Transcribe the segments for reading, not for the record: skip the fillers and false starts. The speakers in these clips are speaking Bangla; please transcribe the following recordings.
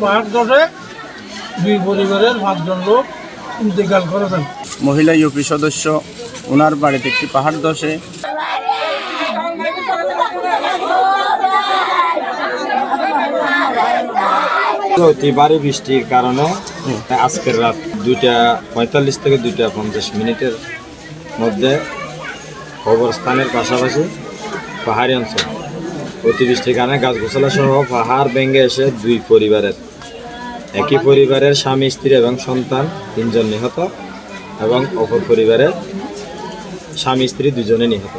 ভারতবর্ষে দুই পরিবারের 5 জন লোক ইন্তেকাল করেছেন। মহিলা ইউপি সদস্য ওনার বাড়িতে একটি পাহাড় ধসে অতি ভারী বৃষ্টির কারণে আজকের রাত 2:45 থেকে 2:50 মধ্যে কবরস্থানের পাশাপাশি পাহাড়ি অঞ্চল অতিবৃষ্টির কারণে গাছগোছালা সহ পাহাড় ভেঙে এসে দুই পরিবারের একই পরিবারের স্বামী স্ত্রী এবং সন্তান 3 জন নিহত এবং অপর পরিবারের স্বামী স্ত্রী 2 জনে নিহত।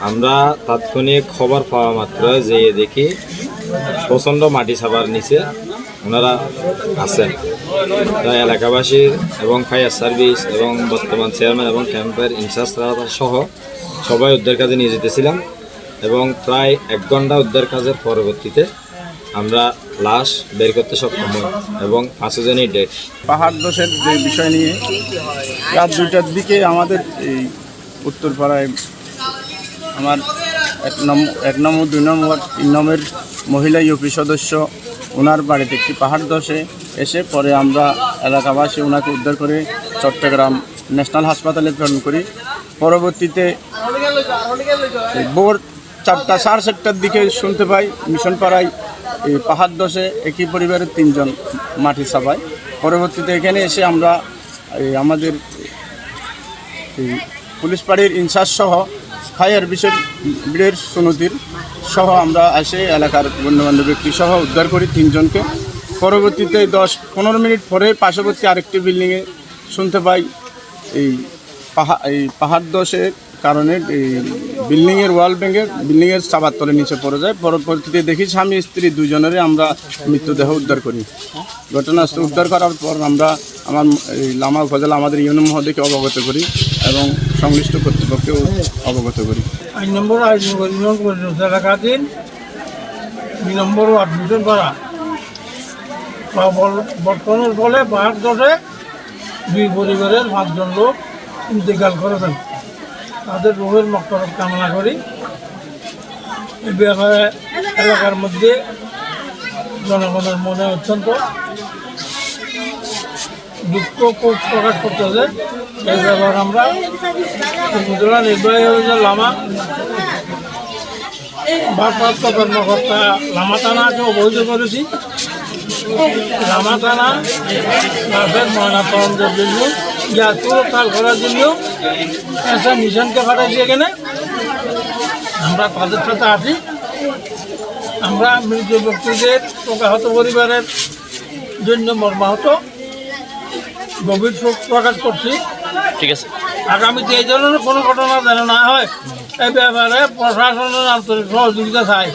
আমরা তাৎক্ষণিক খবর পাওয়া মাত্র যেয়ে দেখি প্রচণ্ড মাটি চাপার নিচে ওনারা আছেন। তাই এলাকাবাসী এবং ফায়ার সার্ভিস এবং বর্তমান চেয়ারম্যান এবং ক্যাম্পের ইনচার্জ সহ সবাই উদ্ধার কাজে নিয়ে যেতেছিলাম এবং প্রায় 1 ঘন্টা উদ্ধার কাজের পরবর্তীতে আমরা লাশ বের করতে সক্ষম হই এবং 5 জনই ডেড। পাহাড় ধসের যে বিষয় নিয়ে রাত 2টার দিকে আমাদের এই উত্তরপাড়ায় আমার 1 নম্বর 2 নম্বর 3 নম্বরের মহিলা ইউপি সদস্য ওনার বাড়িতে একটি পাহাড় ধসে এসে পরে আমরা এলাকাবাসী ওনাকে উদ্ধার করে চট্টগ্রাম ন্যাশনাল হাসপাতালে প্রেরণ করি। পরবর্তীতে ভোর 4টা 4:30টার দিকে শুনতে পাই মিশন পাড়ায় এই পাহাড় ধসে একই পরিবারের 3 জন মাটি চাপায়। পরবর্তীতে এখানে এসে আমরা আমাদের পুলিশ পাড়ির ইনচার্জ সহ ফায়ার ব্রিগেড সুনতির সহ আমরা এসে এলাকার গণ্যমান্য ব্যক্তি সহ উদ্ধার করি 3 জনকে। পরবর্তীতে 10-15 মিনিট পরে পার্শ্ববর্তী আরেকটি বিল্ডিংয়ে শুনতে পাই এই পাহাড় ধসের কারণে এই বিল্ডিংয়ের ওয়াল ভেঙে বিল্ডিংয়ের চাপার তলে নিচে পড়ে যায়। পরবর্তীতে দেখি স্বামী স্ত্রী 2 জনেরই আমরা মৃতদেহ উদ্ধার করি। ঘটনাস্থল উদ্ধার করার পর আমরা এই লামা উপজেলা আমাদের ইউনিয়ন মহোদয়কে অবগত করি এবং সংশ্লিষ্ট কর্তৃপক্ষকেও অবগত করি। 8 নম্বর ইউনিয়ন পরিষদ এলাকাধীন 2 নম্বর ওয়ার্ড মিশন পাড়া বর্তমানের ফলে পাহাড় ধসে দুই পরিবারের 5 জন লোক ইন্তেকাল করেছেন। তাদের রোগের মক্তরফ কামনা করি। এই ব্যাপারে এলাকার মধ্যে জনগণের মনে অত্যন্ত দুঃখ প্রকাশ করতেছে। এই ব্যাপারে আমরা উপজেলা নির্বাহী লামা ভারপ্রাপ্ত কর্মকর্তা লামা থানাকে অবহিত করেছি। লামা থানা লাশের ময়নাতদন্তের জন্য গ্যাস করার জন্য একটা মিশনকে পাঠাইছি এখানে। আমরা তাদের সাথে আছি। আমরা মৃত ব্যক্তিদের প্রকাশিত পরিবারের জন্য মর্মাহত গভীর শোক প্রকাশ করছি। ঠিক আছে, আগামীতে এই ধরনের কোনো ঘটনা যেন না হয় এই ব্যাপারে প্রশাসনের আন্তরিক সহযোগিতা চাই।